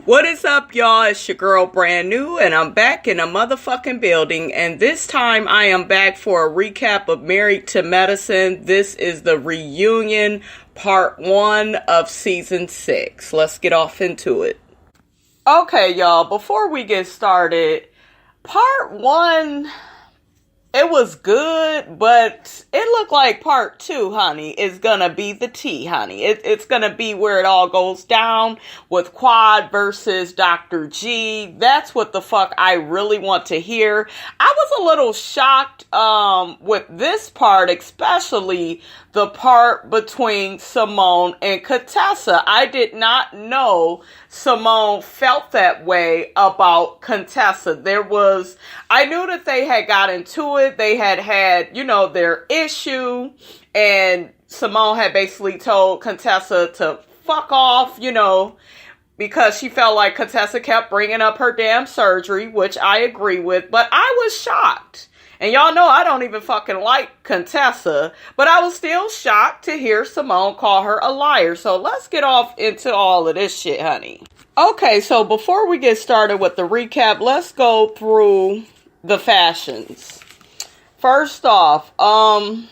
What is up, y'all? It's your girl Brand New, and I'm back in a motherfucking building. And this time I am back for a recap of Married to Medicine. This is the reunion part 1 of season 6. Let's get off into it. Okay, y'all, before we get started, part 1, it was good, but it looked like part 2, honey, is gonna be the tea, honey. It's gonna be where it all goes down with Quad versus Dr. G. That's what the fuck I really want to hear. I was a little shocked with this part, especially the part between Simone and Contessa. I did not know Simone felt that way about Contessa. I knew that they had got into it. They had, their issue, and Simone had basically told Contessa to fuck off, because she felt like Contessa kept bringing up her damn surgery, which I agree with, but I was shocked. And y'all know I don't even fucking like Contessa, but I was still shocked to hear Simone call her a liar. So let's get off into all of this shit, honey. Okay, so before we get started with the recap, let's go through the fashions. First off, I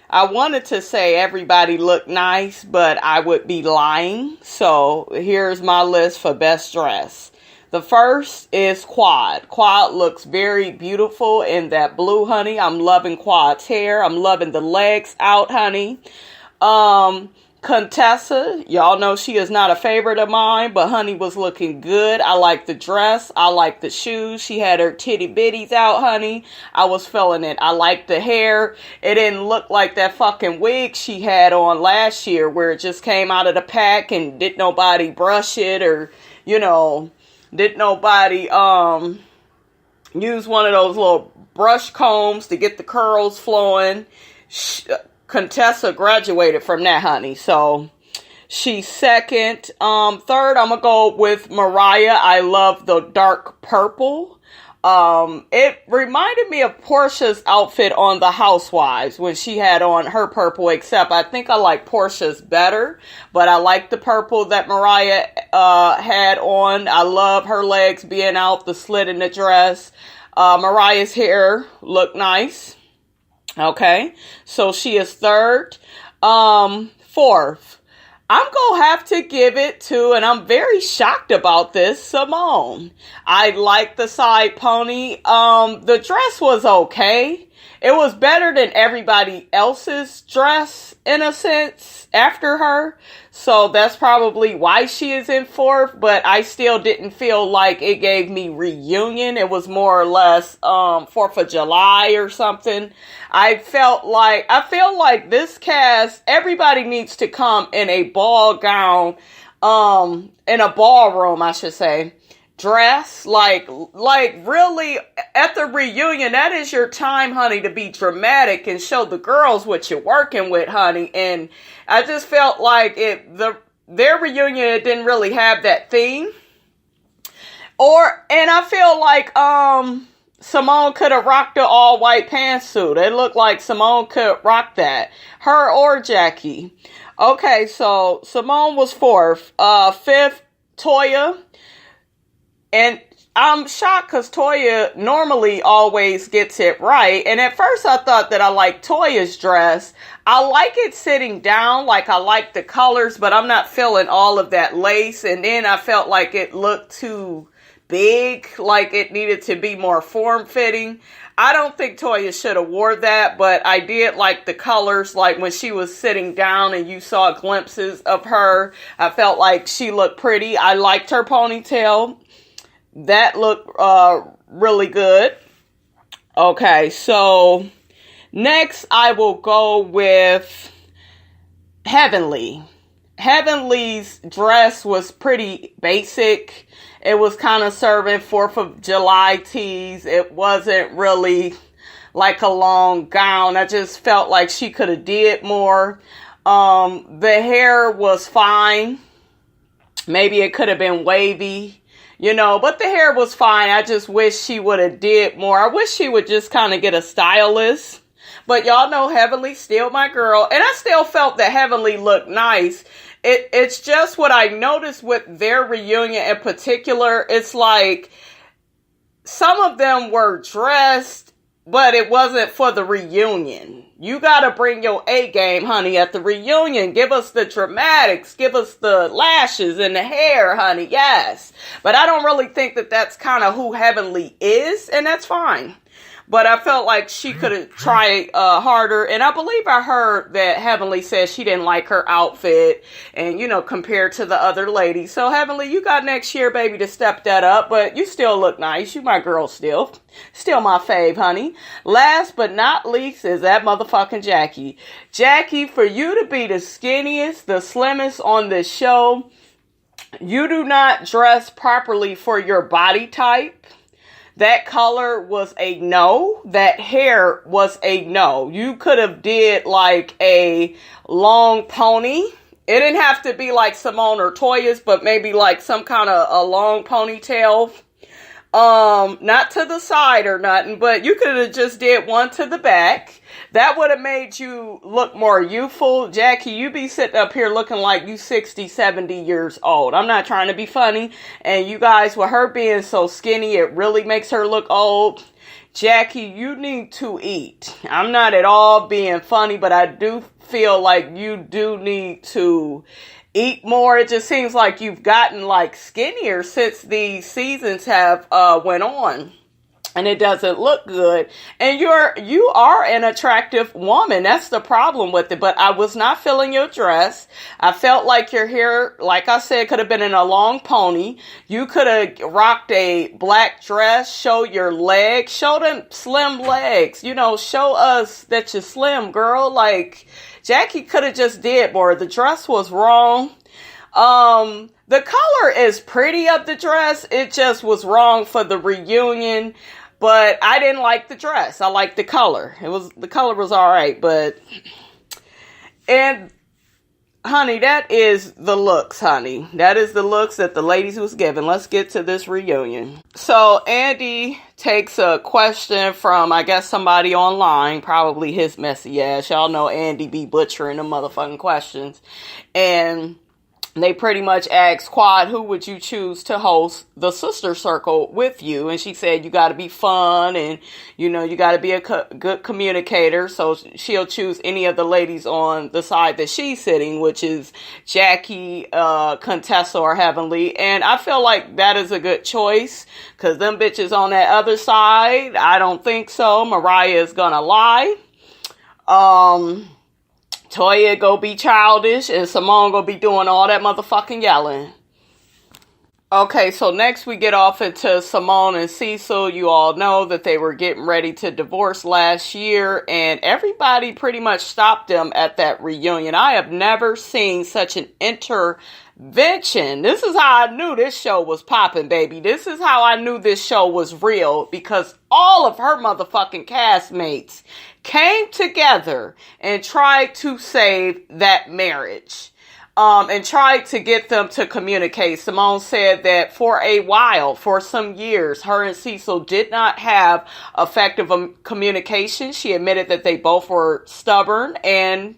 wanted to say everybody looked nice, but I would be lying. So here's my list for best dress. The first is Quad. Quad looks very beautiful in that blue, honey. I'm loving Quad's hair. I'm loving the legs out, honey. Contessa, y'all know she is not a favorite of mine, but honey was looking good. I like the dress. I like the shoes. She had her titty bitties out, honey. I was feeling it. I like the hair. It didn't look like that fucking wig she had on last year where it just came out of the pack and didn't nobody brush it or, didn't nobody use one of those little brush combs to get the curls flowing. Contessa graduated from that, honey. So she's second. Third, I'm gonna go with Mariah. I love the dark purple. It reminded me of Portia's outfit on The Housewives when she had on her purple, except I think I like Portia's better, but I like the purple that Mariah had on. I love her legs being out, the slit in the dress. Mariah's hair looked nice. Okay, so she is third. Fourth, I'm going to have to give it to, and I'm very shocked about this, Simone. I like the side pony. The dress was okay. It was better than everybody else's dress, in a sense, after her. So that's probably why she is in fourth, but I still didn't feel like it gave me reunion. It was more or less 4th of July or something. I feel like this cast, everybody needs to come in a ball gown, in a ballroom, I should say, dress, like really at the reunion. That is your time, honey, to be dramatic and show the girls what you're working with, honey. And I just felt like their reunion, it didn't really have that theme. And I feel like Simone could have rocked the all white pantsuit. It looked like Simone could rock that. Her or Jackie. Okay, so Simone was fourth. Fifth, Toya. And I'm shocked because Toya normally always gets it right. And at first I thought that I liked Toya's dress. I like it sitting down, like I like the colors, but I'm not feeling all of that lace. And then I felt like it looked too big, like it needed to be more form-fitting. I don't think Toya should have wore that, but I did like the colors, like when she was sitting down and you saw glimpses of her. I felt like she looked pretty. I liked her ponytail. That looked really good. Okay, so next I will go with Heavenly. Heavenly's dress was pretty basic. It was kind of serving 4th of July tees. It wasn't really like a long gown. I just felt like she could have did more. The hair was fine. Maybe it could have been wavy, but the hair was fine. I just wish she would have did more. I wish she would just kind of get a stylist. But y'all know Heavenly still my girl. And I still felt that Heavenly looked nice. It's just what I noticed with their reunion in particular. It's like some of them were dressed, but it wasn't for the reunion. You gotta bring your A game, honey, at the reunion. Give us the dramatics. Give us the lashes and the hair, honey. Yes. But I don't really think that that's kind of who Heavenly is, and that's fine. But I felt like she could have tried harder. And I believe I heard that Heavenly said she didn't like her outfit and, compared to the other ladies. So, Heavenly, you got next year, baby, to step that up. But you still look nice. You my girl still. Still my fave, honey. Last but not least is that motherfucking Jackie. Jackie, for you to be the skinniest, the slimmest on this show, you do not dress properly for your body type. That color was a no. That hair was a no. You could have did like a long pony. It didn't have to be like Simone or Toya's, but maybe like some kind of a long ponytail. Not to the side or nothing, but you could have just did one to the back. That would have made you look more youthful. Jackie, you be sitting up here looking like you 60, 70 years old. I'm not trying to be funny. And you guys, with her being so skinny, it really makes her look old. Jackie, you need to eat. I'm not at all being funny, but I do feel like you do need to eat more. It just seems like you've gotten like skinnier since these seasons have went on. And it doesn't look good. And you are an attractive woman. That's the problem with it. But I was not feeling your dress. I felt like your hair, like I said, could have been in a long pony. You could have rocked a black dress, show your legs, show them slim legs. Show us that you're slim, girl. Like, Jackie could have just did more. The dress was wrong. The color is pretty of the dress. It just was wrong for the reunion. But I didn't like the dress. I liked the color. The color was all right, and honey, that is the looks, honey. That is the looks that the ladies was given. Let's get to this reunion. So Andy takes a question from, I guess, somebody online, probably his messy ass. Y'all know Andy be butchering the motherfucking questions. And they pretty much asked Quad, who would you choose to host the sister circle with you? And she said, you got to be fun and, you got to be a good communicator. So she'll choose any of the ladies on the side that she's sitting, which is Jackie, Contessa, or Heavenly. And I feel like that is a good choice because them bitches on that other side, I don't think so. Mariah is going to lie. Toya go be childish and Simone go be doing all that motherfucking yelling. Okay, so next we get off into Simone and Cecil. You all know that they were getting ready to divorce last year and everybody pretty much stopped them at that reunion. I have never seen such an intervention. This is how I knew this show was popping, baby. This is how I knew this show was real because all of her motherfucking castmates came together and tried to save that marriage. And tried to get them to communicate. Simone said that for a while, for some years, her and Cecil did not have effective communication. She admitted that they both were stubborn, and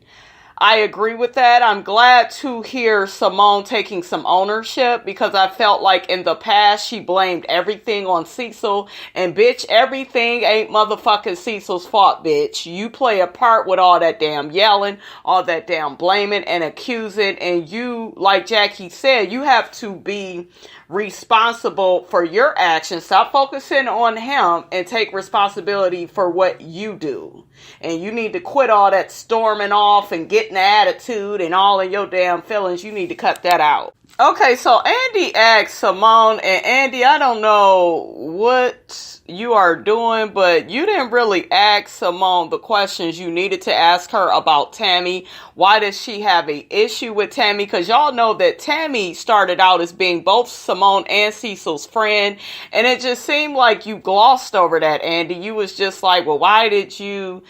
I agree with that. I'm glad to hear Simone taking some ownership because I felt like in the past she blamed everything on Cecil. And bitch, everything ain't motherfucking Cecil's fault, bitch. You play a part with all that damn yelling, all that damn blaming and accusing. And you, like Jackie said, you have to be responsible for your actions. Stop focusing on him and take responsibility for what you do. And you need to quit all that storming off and getting the attitude and all of your damn feelings. You need to cut that out. Okay, so Andy asked Simone, and Andy, I don't know what you are doing, but you didn't really ask Simone the questions you needed to ask her about Tammy. Why does she have an issue with Tammy? Because y'all know that Tammy started out as being both Simone and Cecil's friend, and it just seemed like you glossed over that, Andy. You was just like, well, why did you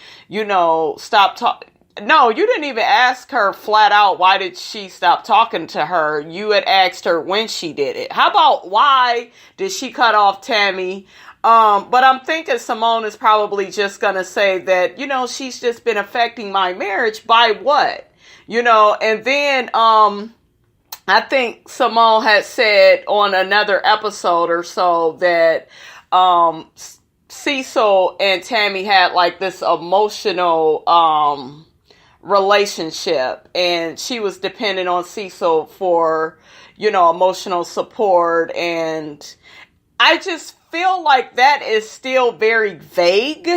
stop talking? No, you didn't even ask her flat out why did she stop talking to her. You had asked her when she did it. How about why did she cut off Tammy But I'm thinking Simone is probably just going to say that, she's just been affecting my marriage by what? And then, I think Simone had said on another episode or so that, Cecil and Tammy had like this emotional, relationship, and she was dependent on Cecil for, emotional support. And I just feel like that is still very vague.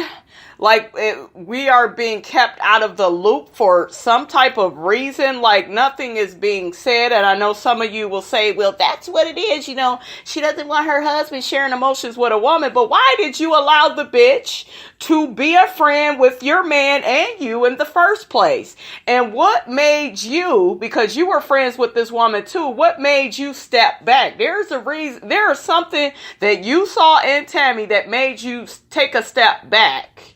Like we are being kept out of the loop for some type of reason. Like nothing is being said. And I know some of you will say, well, that's what it is. She doesn't want her husband sharing emotions with a woman. But why did you allow the bitch to be a friend with your man and you in the first place? And what made you, because you were friends with this woman too, what made you step back? There's a reason. There is something that you saw in Tammy that made you take a step back.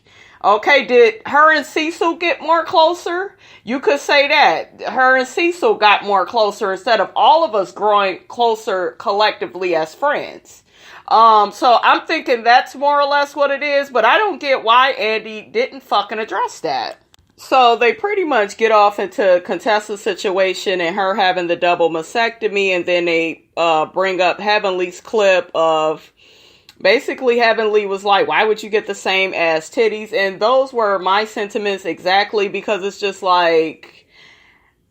Okay, did her and Cecil get more closer? You could say that. Her and Cecil got more closer instead of all of us growing closer collectively as friends. So I'm thinking that's more or less what it is, but I don't get why Andy didn't fucking address that. So they pretty much get off into Contessa's situation and her having the double mastectomy, and then they bring up Heavenly's clip of basically Heavenly was like, why would you get the same ass titties? And those were my sentiments exactly, because it's just like,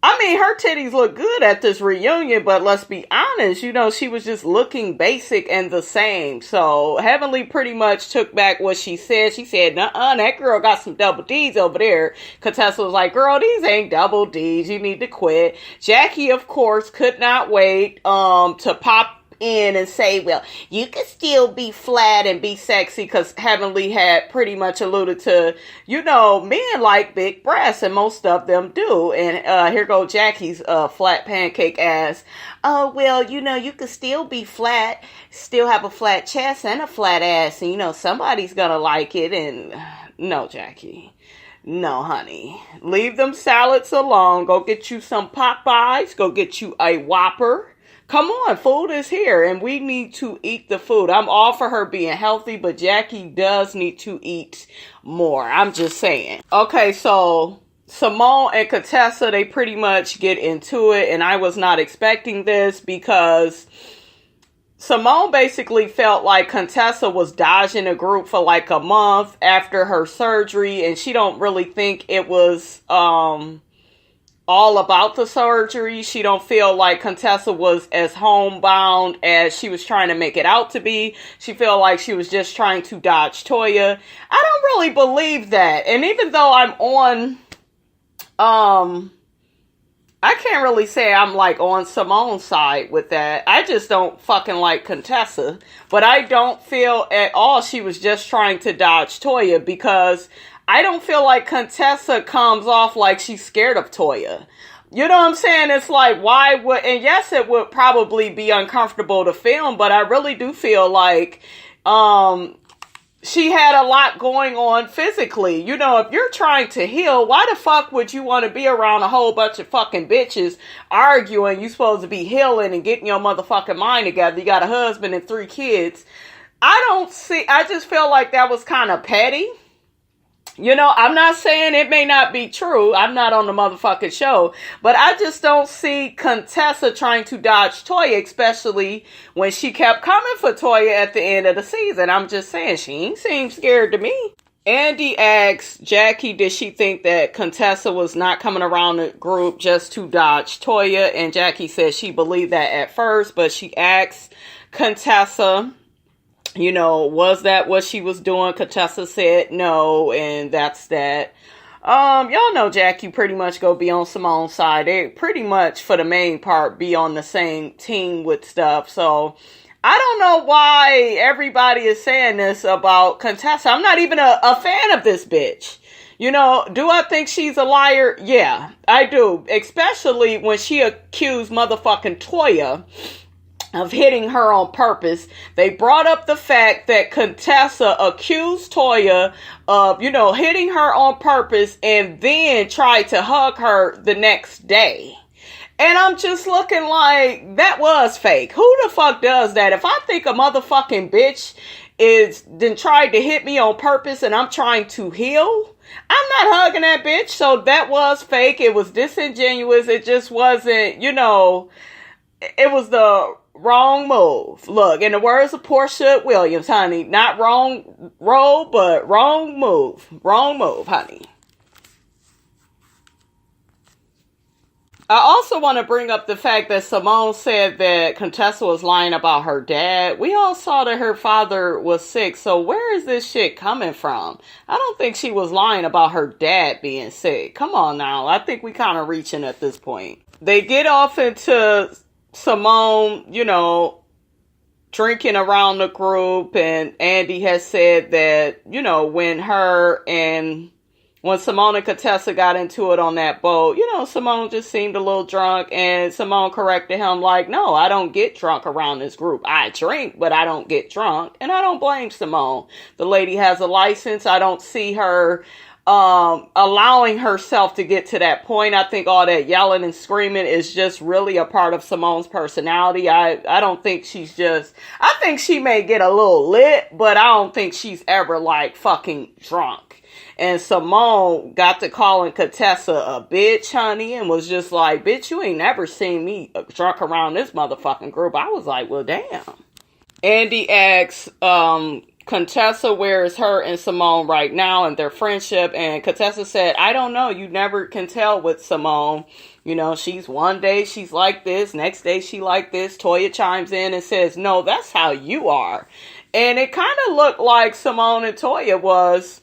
I mean, her titties look good at this reunion, but let's be honest, she was just looking basic and the same. So Heavenly pretty much took back what she said. She said, nuh-uh, that girl got some double D's over there. Contessa was like, girl, these ain't double D's. You need to quit. Jackie, of course, could not wait to pop in and say, well, you can still be flat and be sexy, because Heavenly had pretty much alluded to, men like big breasts, and most of them do. And here go Jackie's flat pancake ass. Oh, well, you could still be flat, still have a flat chest and a flat ass, and somebody's gonna like it. And no, Jackie. No, honey. Leave them salads alone. Go get you some Popeyes. Go get you a Whopper. Come on, food is here, and we need to eat the food. I'm all for her being healthy, but Jackie does need to eat more. I'm just saying. Okay, so Simone and Contessa, they pretty much get into it, and I was not expecting this, because Simone basically felt like Contessa was dodging a group for like a month after her surgery, and she don't really think it was all about the surgery. She don't feel like Contessa was as homebound as she was trying to make it out to be. She feel like she was just trying to dodge Toya. I don't really believe that. And even though I'm on, I can't really say I'm like on Simone's side with that. I just don't fucking like Contessa. But I don't feel at all she was just trying to dodge Toya, because I don't feel like Contessa comes off like she's scared of Toya. You know what I'm saying? It's like, why would, and yes, it would probably be uncomfortable to film, but I really do feel like, she had a lot going on physically. If you're trying to heal, why the fuck would you want to be around a whole bunch of fucking bitches arguing? You supposed to be healing and getting your motherfucking mind together. You got a husband and 3 kids. I just feel like that was kind of petty. I'm not saying it may not be true. I'm not on the motherfucking show. But I just don't see Contessa trying to dodge Toya, especially when she kept coming for Toya at the end of the season. I'm just saying, she ain't seem scared to me. Andy asks Jackie, did she think that Contessa was not coming around the group just to dodge Toya? And Jackie says she believed that at first, but she asks Contessa, was that what she was doing? Contessa said no, and that's that. Y'all know Jackie pretty much go be on Simone's side. They pretty much, for the main part, be on the same team with stuff. So, I don't know why everybody is saying this about Contessa. I'm not even a fan of this bitch. Do I think she's a liar? Yeah, I do. Especially when she accused motherfucking Toya of hitting her on purpose. They brought up the fact that Contessa accused Toya of, hitting her on purpose, and then tried to hug her the next day. And I'm just looking like, that was fake. Who the fuck does that? If I think a motherfucking bitch is then tried to hit me on purpose and I'm trying to heal, I'm not hugging that bitch. So that was fake. It was disingenuous. It just wasn't, it was the wrong move. Look, in the words of Portia Williams, honey, not wrong role, but wrong move. Wrong move, honey. I also want to bring up the fact that Simone said that Contessa was lying about her dad. We all saw that her father was sick, so where is this shit coming from? I don't think she was lying about her dad being sick. Come on now. I think we kind of reaching at this point. They get off into Simone, drinking around the group, and Andy has said that, when Simone and Contessa got into it on that boat, Simone just seemed a little drunk, and Simone corrected him like, no, I don't get drunk around this group. I drink, but I don't get drunk, and I don't blame Simone. The lady has a license. I don't see her allowing herself to get to that point. I think all that yelling and screaming is just really a part of Simone's personality. I don't think I think she may get a little lit, but I don't think she's ever like fucking drunk. And Simone got to calling Contessa a bitch, honey, and was just like, bitch, you ain't never seen me drunk around this motherfucking group. I was like, well, damn. Andy asks Contessa where is her and Simone right now and their friendship. And Contessa said, I don't know. You never can tell with Simone. She's one day she's like this. Next day she like this. Toya chimes in and says, no, that's how you are. And it kind of looked like Simone and Toya was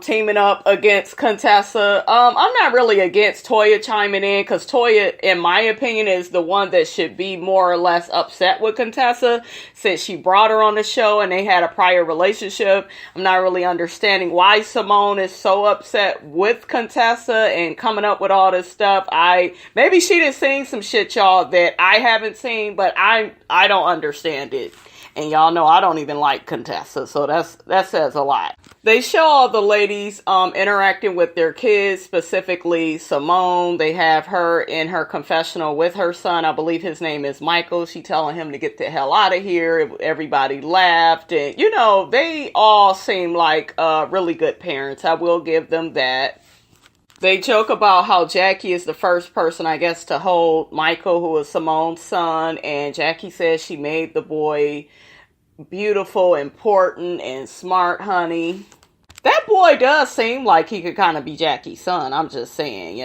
teaming up against Contessa. I'm not really against Toya chiming in, because Toya, in my opinion, is the one that should be more or less upset with Contessa, since she brought her on the show and they had a prior relationship. I'm not really understanding why Simone is so upset with Contessa and coming up with all this stuff. Maybe she done seen some shit, y'all, that I haven't seen, but I don't understand it. And y'all know I don't even like Contessa, so that says a lot. They show all the ladies interacting with their kids, specifically Simone. They have her in her confessional with her son. I believe his name is Michael. She telling him to get the hell out of here. Everybody laughed. And, they all seem like really good parents. I will give them that. They joke about how Jackie is the first person, I guess, to hold Michael, who is Simone's son. And Jackie says she made the boy beautiful, important, and smart, honey. That boy does seem like he could kind of be Jackie's son. I'm just saying,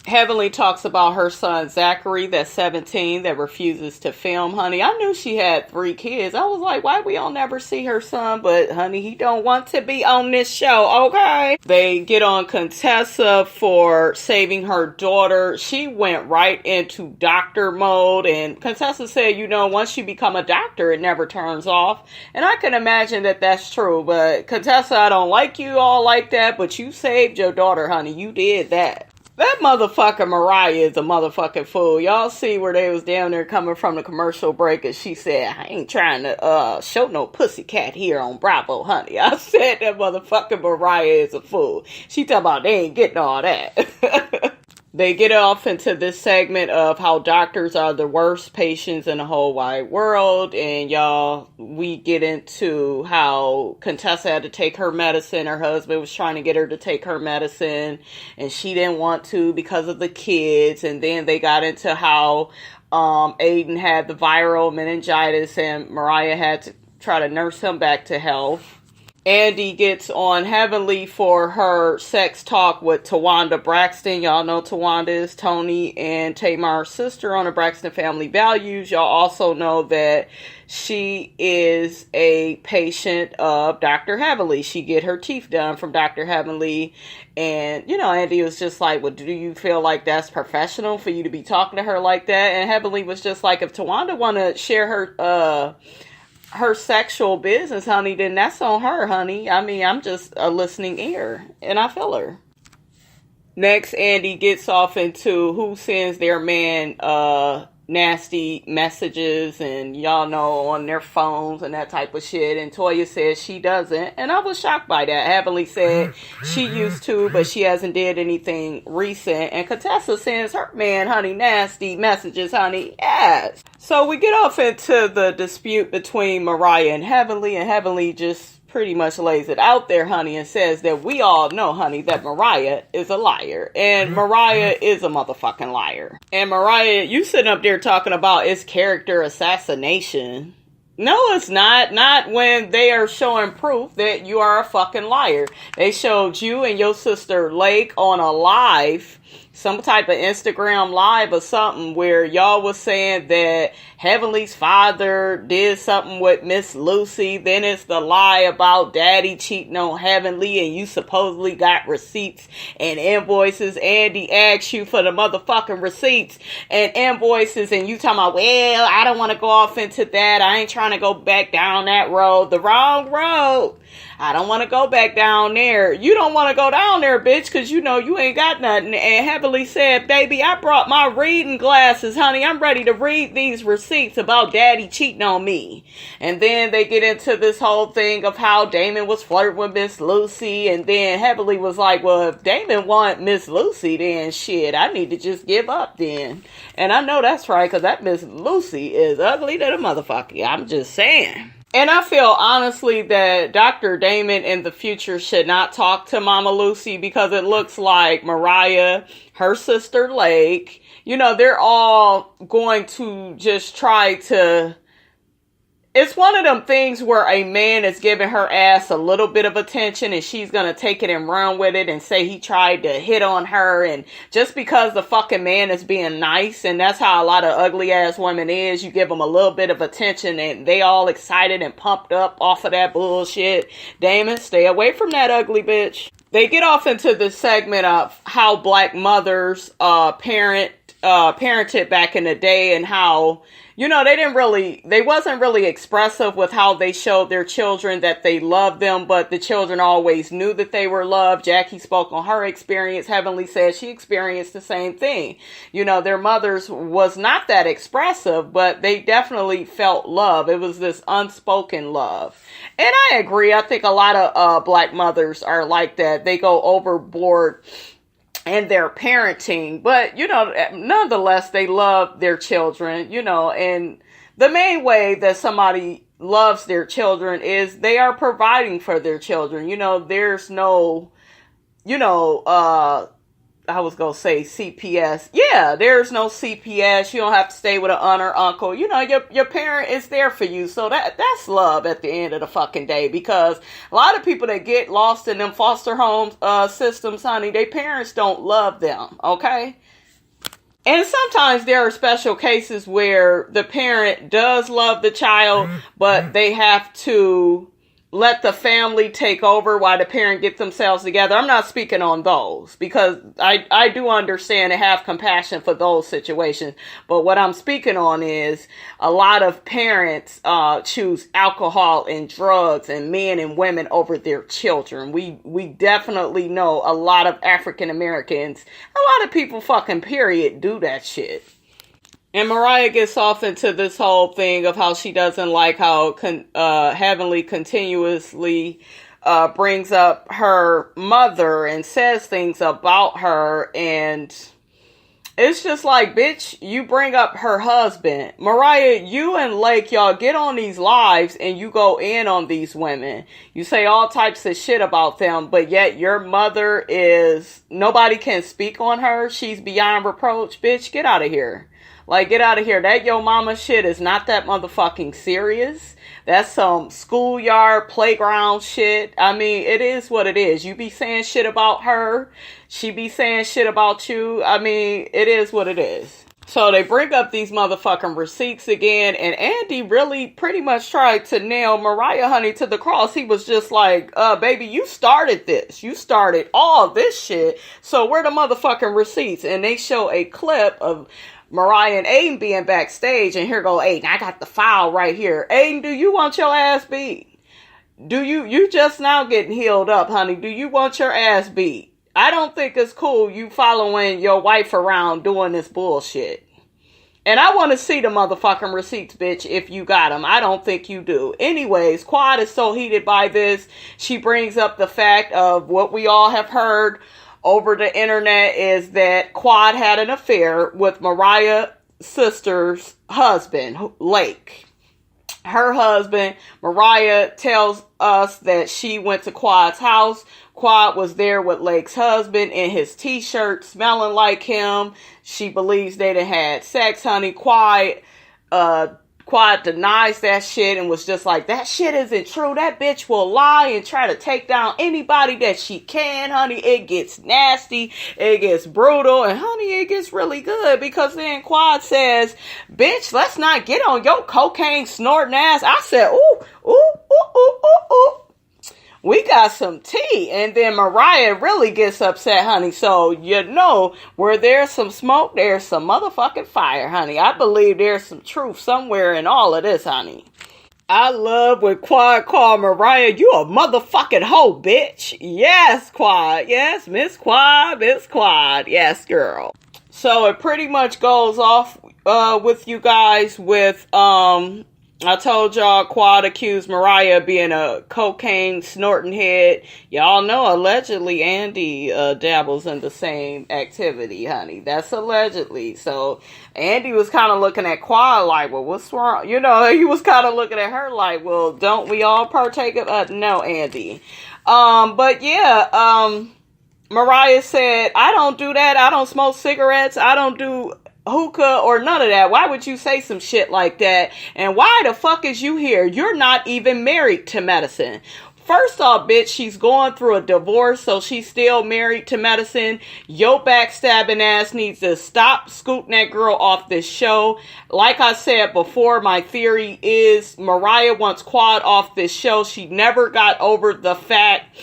Heavenly talks about her son, Zachary, that's 17, that refuses to film, honey. I knew she had 3 kids. I was like, why we all never see her son? But, honey, he don't want to be on this show, okay? They get on Contessa for saving her daughter. She went right into doctor mode. And Contessa said, once you become a doctor, it never turns off. And I can imagine that that's true. But, Contessa, I don't like you all like that, but you saved your daughter, honey. You did that. That motherfucker Mariah is a motherfucking fool. Y'all see where they was down there coming from the commercial break, and she said, I ain't trying to show no pussycat here on Bravo, honey. I said that motherfucking Mariah is a fool. She talking about they ain't getting all that. They get off into this segment of how doctors are the worst patients in the whole wide world. And y'all, we get into how Contessa had to take her medicine. Her husband was trying to get her to take her medicine, and she didn't want to because of the kids. And then they got into how Aiden had the viral meningitis and Mariah had to try to nurse him back to health. Andy gets on Heavenly for her sex talk with Tawanda Braxton. Y'all know Tawanda is Tony and Tamar's sister on the Braxton Family Values. Y'all also know that she is a patient of Dr. Heavenly. She get her teeth done from Dr. Heavenly. And, Andy was just like, well, do you feel like that's professional for you to be talking to her like that? And Heavenly was just like, if Tawanda want to share her sexual business, honey, then that's on her, honey. I mean, I'm just a listening ear, and I feel her. Next, Andy gets off into who sends their man nasty messages and y'all know on their phones and that type of shit. And Toya says she doesn't. And I was shocked by that. Heavenly said she used to, but she hasn't did anything recent. And Contessa sends her man, honey, nasty messages, honey. Yes. So we get off into the dispute between Mariah and Heavenly just pretty much lays it out there, honey, and says that we all know, honey, that Mariah is a liar. And Mariah is a motherfucking liar. And Mariah, you sitting up there talking about it's character assassination. No, it's not. Not when they are showing proof that you are a fucking liar. They showed you and your sister Lake on a live, some type of Instagram live or something, where y'all was saying that Heavenly's father did something with Miss Lucy. Then it's the lie about daddy cheating on Heavenly, and you supposedly got receipts and invoices. Andy asked you for the motherfucking receipts and invoices, and you talking about, well, I don't want to go off into that. I ain't trying to go back down that road. The wrong road. I don't want to go back down there. You don't want to go down there, bitch, because you know you ain't got nothing. And Heavenly said, baby, I brought my reading glasses, honey. I'm ready to read these receipts about daddy cheating on me. And then they get into this whole thing of how Damon was flirting with Miss Lucy. And then Heavenly was like, well, if Damon want Miss Lucy, then shit, I need to just give up then. And I know that's right, because that Miss Lucy is ugly to the motherfucker. I'm just saying. And I feel honestly that Dr. Damon in the future should not talk to Mama Lucy, because it looks like Mariah, her sister Lake, you know, they're all going to just try to... It's one of them things where a man is giving her ass a little bit of attention and she's going to take it and run with it and say he tried to hit on her. And just because the fucking man is being nice, and that's how a lot of ugly ass women is, you give them a little bit of attention and they all excited and pumped up off of that bullshit. Damon, stay away from that ugly bitch. They get off into this segment of how black mothers parented back in the day, and how, you know, they wasn't really expressive with how they showed their children that they loved them, but the children always knew that they were loved. Jackie spoke on her experience. Heavenly said she experienced the same thing. You know, their mothers was not that expressive, but they definitely felt love. It was this unspoken love. And I agree. I think a lot of black mothers are like that. They go overboard and their parenting, but, you know, nonetheless, they love their children, you know, and the main way that somebody loves their children is they are providing for their children. You know, there's no, you know, I was going to say CPS. Yeah, there's no CPS. You don't have to stay with an aunt or uncle. You know, your parent is there for you. So that's love at the end of the fucking day, because a lot of people that get lost in them foster home systems, honey, their parents don't love them, okay? And sometimes there are special cases where the parent does love the child, but they have to let the family take over while the parent get themselves together. I'm not speaking on those, because I do understand and have compassion for those situations. But what I'm speaking on is a lot of parents choose alcohol and drugs and men and women over their children. We definitely know a lot of African Americans, a lot of people fucking period, do that shit. And Mariah gets off into this whole thing of how she doesn't like how Heavenly continuously brings up her mother and says things about her. And it's just like, bitch, you bring up her husband. Mariah, you and Lake, y'all get on these lives and you go in on these women. You say all types of shit about them, but yet your mother is, nobody can speak on her. She's beyond reproach. Bitch, get out of here. Like, get out of here. That yo mama shit is not that motherfucking serious. That's some schoolyard playground shit. I mean, it is what it is. You be saying shit about her. She be saying shit about you. I mean, it is what it is. So they bring up these motherfucking receipts again. And Andy really pretty much tried to nail Mariah, honey, to the cross. He was just like, baby, you started this. You started all this shit. So where the motherfucking receipts? And they show a clip of Mariah and Aiden being backstage, and here go Aiden. I got the file right here. Aiden, do you want your ass beat? Do you just now getting healed up, honey? Do you want your ass beat? I don't think it's cool you following your wife around doing this bullshit. And I want to see the motherfucking receipts, bitch, if you got them. I don't think you do. Anyways, Quad is so heated by this. She brings up the fact of what we all have heard over the internet is that Quad had an affair with Mariah's sister's husband, Lake. Her husband, Mariah, tells us that she went to Quad's house. Quad was there with Lake's husband in his t-shirt, smelling like him. She believes they done had sex, honey. Quad denies that shit and was just like, that shit isn't true. That bitch will lie and try to take down anybody that she can, honey. It gets nasty. It gets brutal. And, honey, it gets really good because then Quad says, bitch, let's not get on your cocaine snorting ass. I said, ooh, ooh, ooh, ooh, ooh, ooh. We got some tea. And then Mariah really gets upset, honey. So, you know, where there's some smoke, there's some motherfucking fire, honey. I believe there's some truth somewhere in all of this, honey. I love when Quad called Mariah, you a motherfucking hoe, bitch. Yes, Quad. Yes, Miss Quad, Miss Quad. Yes, girl. So it pretty much goes off with you guys with, I told y'all Quad accused Mariah of being a cocaine snorting head. Y'all know allegedly Andy dabbles in the same activity, honey. That's allegedly. So Andy was kind of looking at Quad like, well, what's wrong? You know, he was kind of looking at her like, well, don't we all partake of no, Andy. But yeah, Mariah said, I don't do that. I don't smoke cigarettes. I don't do hookah or none of that. Why would you say some shit like that? And why the fuck is you here? You're not even married to medicine. First off, bitch, she's going through a divorce, so she's still married to medicine. Your backstabbing ass needs to stop scooting that girl off this show. Like I said before, my theory is Mariah wants Quad off this show. She never got over the fact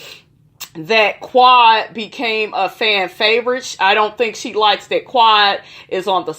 that Quad became a fan favorite. I don't think she likes that Quad is on the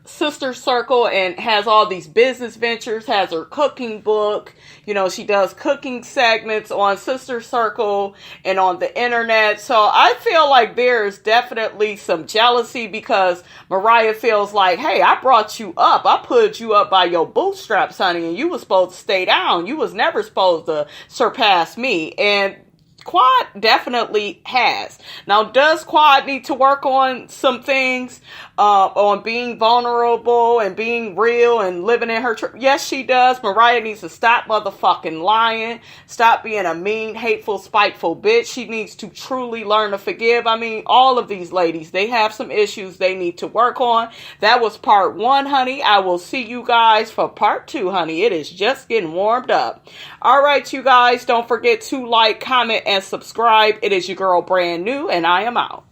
sister circle and has all these business ventures, has her cooking book. You know, she does cooking segments on Sister Circle and on the internet. So I feel like there's definitely some jealousy because Mariah feels like, hey, I brought you up. I pulled you up by your bootstraps, honey, and you was supposed to stay down. You was never supposed to surpass me. And Quad definitely has. Now, does Quad need to work on some things, on being vulnerable and being real and living in her truth? Yes, she does. Mariah needs to stop motherfucking lying. Stop being a mean, hateful, spiteful bitch. She needs to truly learn to forgive. I mean, all of these ladies, they have some issues they need to work on. That was part 1, honey. I will see you guys for part 2, honey. It is just getting warmed up. All right, you guys, don't forget to like, comment, and subscribe. It is your girl Brand New, and I am out.